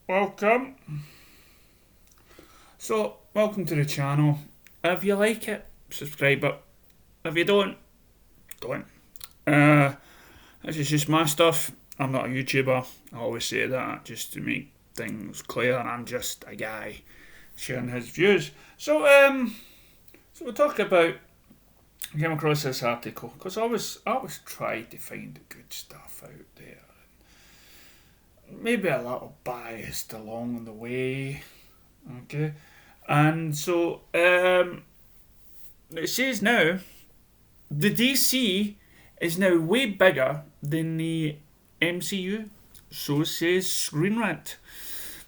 Welcome. Welcome to the channel. If you like it, subscribe it. If you don't. Uh, this is just my stuff. I'm not a YouTuber. I always say that just to make things clear. I'm just a guy sharing his views. So we'll talk about. I came across this article because I always try to find the good stuff out there. Maybe a little biased along the way. Okay. And so it says now the DC is now way bigger than the MCU. So says Screen Rant.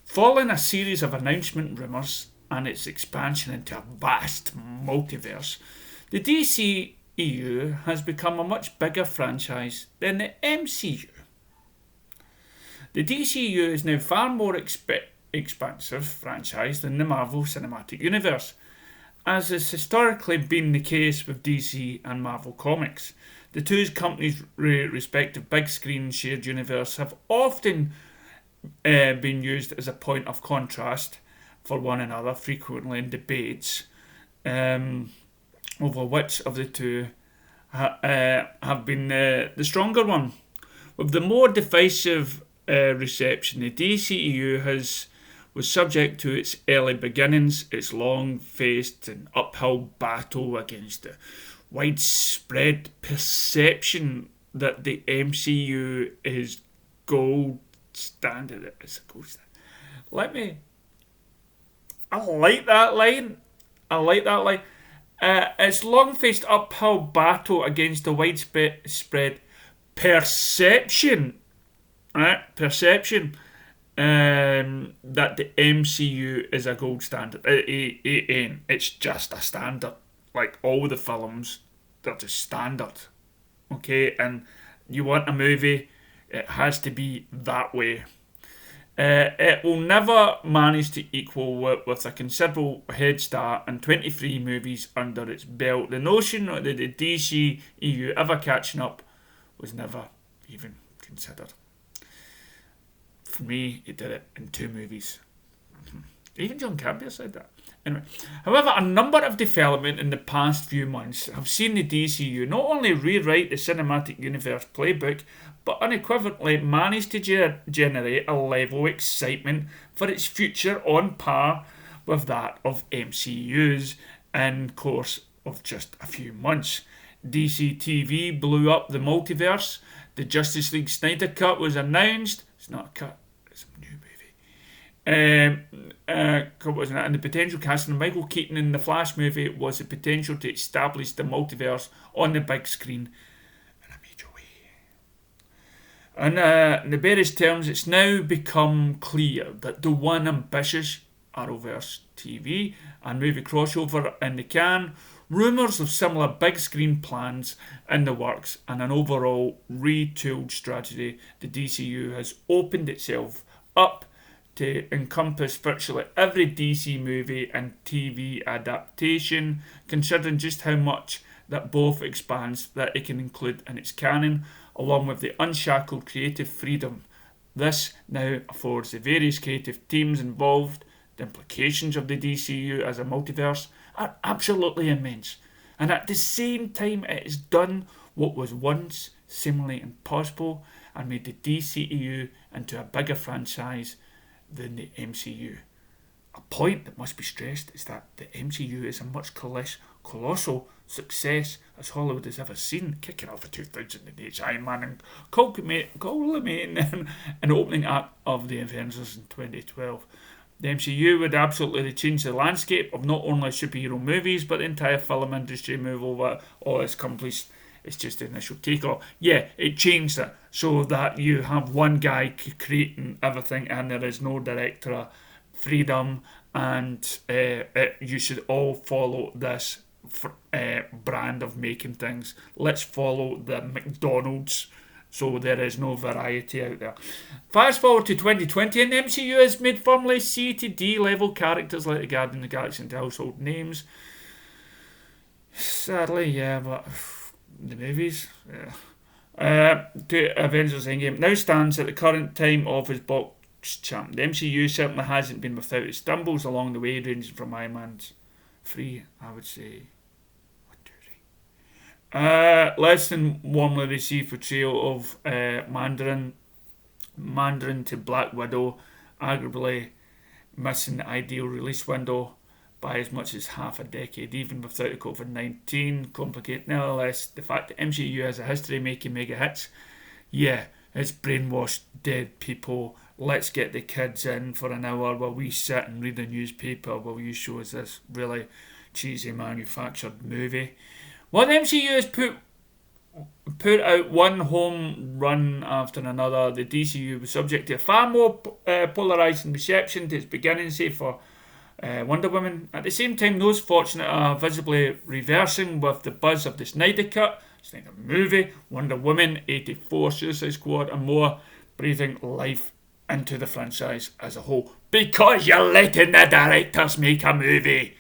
Following a series of announcement rumours and its expansion into a vast multiverse, the DCEU has become a much bigger franchise than the MCU. The DCU is now far more expansive franchise than the Marvel Cinematic Universe, as has historically been the case with DC and Marvel Comics. The two companies' respective big screen shared universe have often been used as a point of contrast for one another, frequently in debates over which of the two have been the stronger one. With the more divisive reception, the DCEU was subject to its early beginnings, its long-faced and uphill battle against the widespread perception that the MCU is gold standard. It's a gold standard. I like that line. I like that line. Its long-faced uphill battle against the widespread perception, right? Perception that the MCU is a gold standard. It ain't. It's just a standard. Like all the films, they're just standard. Okay, and you want a movie, it has to be that way. It will never manage to equal with a considerable head start and 23 movies under its belt. The notion that the DCEU ever catching up was never even considered. For me, it did it in 2 movies. Even John Campbell said that. Anyway, however, a number of developments in the past few months have seen the DCU not only rewrite the cinematic universe playbook, but unequivocally manage to generate a level of excitement for its future on par with that of MCU's in course of just a few months. DC TV blew up the multiverse. The Justice League Snyder Cut was announced. It's not a cut, it's a new movie. And the potential casting of Michael Keaton in the Flash movie was the potential to establish the multiverse on the big screen in a major way. And in the barest terms, it's now become clear that the one ambitious Arrowverse TV and movie crossover in the can, rumours of similar big screen plans in the works, and an overall retooled strategy, the DCU has opened itself up to encompass virtually every DC movie and TV adaptation, considering just how much that both expands that it can include in its canon, along with the unshackled creative freedom. This now affords the various creative teams involved. The implications of the DCU as a multiverse are absolutely immense, and at the same time it has done what was once seemingly impossible and made the DCEU into a bigger franchise than the MCU. A point that must be stressed is that the MCU is a much colossal success as Hollywood has ever seen, kicking off the 2008 Iron Man and culminating in an opening act of the Avengers in 2012. The MCU would absolutely change the landscape of not only superhero movies but the entire film industry. Move over all its companies. It's just the initial takeoff. Yeah, it changed it so that you have one guy creating everything and there is no director freedom, and you should all follow this brand of making things. Let's follow the McDonald's, so there is no variety out there. Fast forward to 2020 and the MCU has made firmly C to D level characters like the Guardian of the Galaxy into household names. Sadly, yeah, but the movies, yeah. To Avengers Endgame now stands at the current time of his box champ. The MCU certainly hasn't been without its stumbles along the way, ranging from Iron Man's 3, I would say. 1, 2, 3. Less than warmly received portrayal of Mandarin to Black Widow, arguably missing the ideal release window by as much as half a decade, even without COVID-19 complicating. Nevertheless, the fact that MCU has a history of making mega hits, yeah, it's brainwashed dead people. Let's get the kids in for an hour while we sit and read the newspaper while you show us this really cheesy manufactured movie. Well, the MCU has put out one home run after another. The DCU was subject to a far more polarising reception to its beginning, say for Wonder Woman. At the same time, those fortunate are visibly reversing with the buzz of the Snyder Cut, Snyder Movie, Wonder Woman, 84, Suicide Squad, and more, breathing life into the franchise as a whole. Because you're letting the directors make a movie.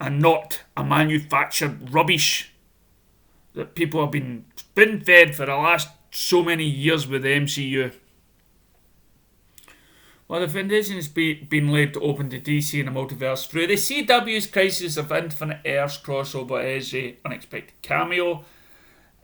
And not a manufactured rubbish that people have been spoon-fed for the last so many years with the MCU. Well, the foundation has been laid to open the DC and the multiverse through the CW's Crisis of Infinite Earths crossover as an unexpected cameo,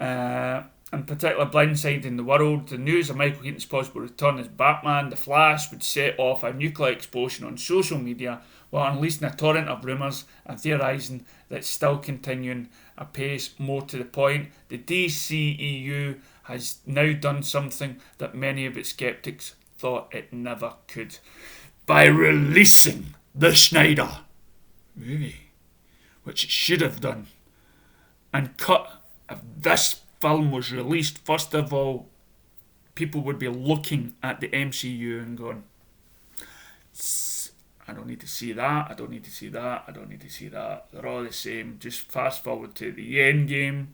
in particular blindsiding the world. The news of Michael Keaton's possible return as Batman, The Flash, would set off a nuclear explosion on social media while unleashing a torrent of rumours and theorising that's still continuing apace. More to the point, the dceu has now done something that many of its skeptics thought it never could, by releasing the Snyder movie, which it should have done and cut. If this film was released, first of all, people would be looking at the MCU and going, I don't need to see that, I don't need to see that, I don't need to see that. They're all the same. Just fast forward to the end game.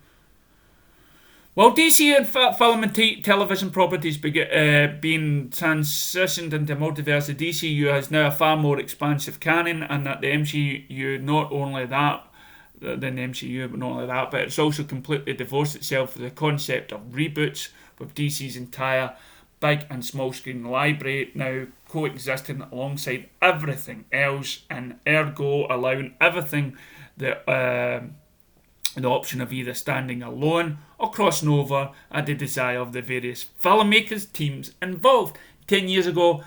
While DC and film and television properties being transitioned into multiverse, the DCU has now a far more expansive canon, and that the MCU not only that, but not only that, but it's also completely divorced itself from the concept of reboots, with DC's entire big and small screen library now coexisting alongside everything else, and ergo allowing everything the option of either standing alone or crossing over at the desire of the various filmmakers, teams involved. 10 years ago,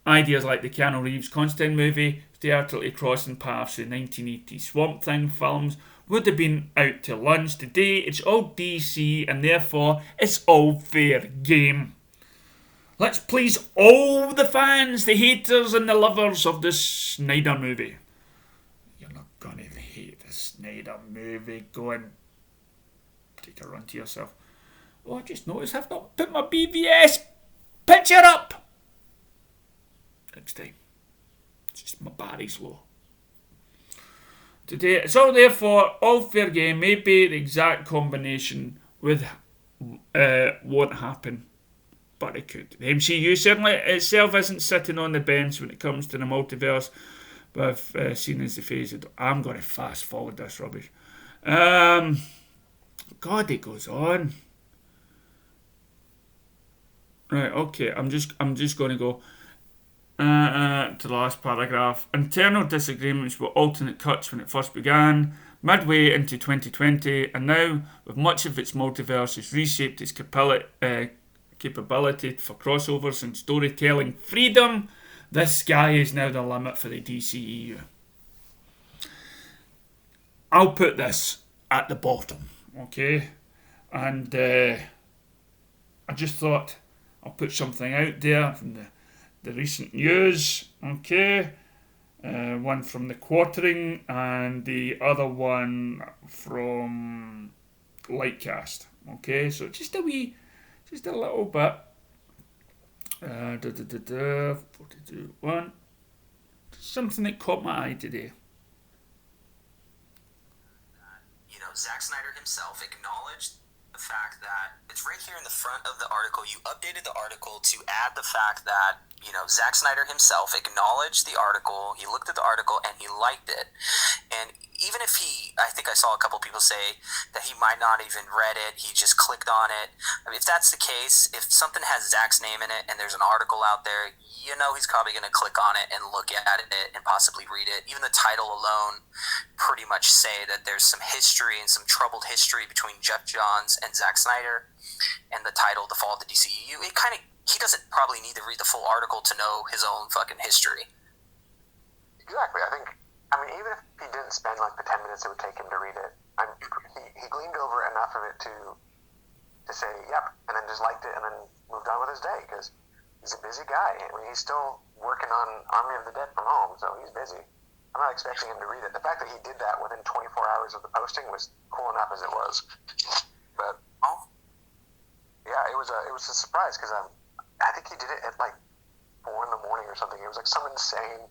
ideas like the Keanu Reeves Constantine movie, theatrically crossing paths with 1980s Swamp Thing films, would have been out to lunch. Today, it's all DC, and therefore, it's all fair game. Let's please all the fans, the haters and the lovers of this Snyder movie. You're not gonna hate the Snyder movie. Go and take a run to yourself. Oh, I just noticed I've not put my BVS picture up. Next time. It's just my battery's low. Today, it's all therefore all fair game. Maybe the exact combination with won't happen, but it could. The MCU certainly itself isn't sitting on the bench when it comes to the multiverse. But I've seen as the phase, I'm going to fast forward this rubbish. God, it goes on. Right, okay, I'm just going to go to the last paragraph. Internal disagreements with alternate cuts when it first began, midway into 2020, and now, with much of its multiverse, has reshaped its capability for crossovers and storytelling freedom. This sky is now the limit for the DCEU. I'll put this at the bottom, okay? And I just thought I'll put something out there from the recent news, okay? One from the Quartering and the other one from Lightcast, okay? So just a little bit. 42.1. Something that caught my eye today. Zack Snyder himself acknowledged the fact that it's right here in the front of the article. You updated the article to add the fact that, Zack Snyder himself acknowledged the article, he looked at the article, and he liked it. And even if I think I saw a couple people say that he might not even read it, he just clicked on it. I mean, if that's the case, if something has Zack's name in it and there's an article out there, he's probably going to click on it and look at it and possibly read it. Even the title alone pretty much say that there's some history and some troubled history between Jeff Johns and Zack Snyder. And the title, The Fall of the DCEU, he doesn't probably need to read the full article to know his own fucking history. Exactly. I mean, even if he didn't spend like the 10 minutes it would take him to read it, he gleaned over enough of it to say, yep, and then just liked it and then moved on with his day, because he's a busy guy. I mean, he's still working on Army of the Dead from home, so he's busy. I'm not expecting him to read it. The fact that he did that within 24 hours of the posting was cool enough as it was. But, yeah, it was a surprise, because I think he did it at like 4 in the morning or something. It was like some insane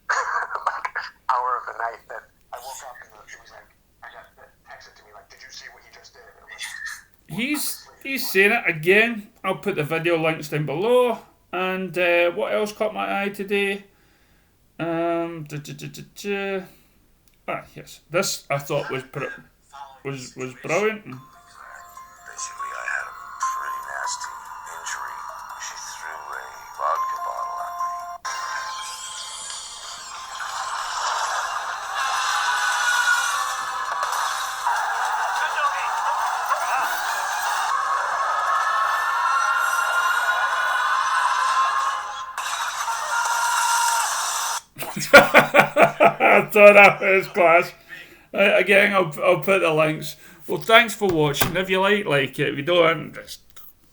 like hour of the night that I woke up and it was like, I got texted to me like, did you see what he just did? And it was, He's saying it again. I'll put the video links down below. And what else caught my eye today? Yes, this I thought was brilliant. Basically, I had a pretty nasty injury. She threw a vodka bottle at me. I thought that was class. Again, I'll put the links. Well, thanks for watching. If you like it. If you don't, just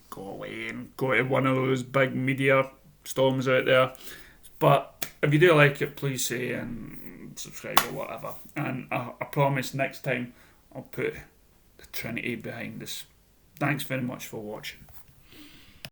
go away and go to one of those big media storms out there. But if you do like it, please say and subscribe or whatever. And I promise next time I'll put the Trinity behind this. Thanks very much for watching.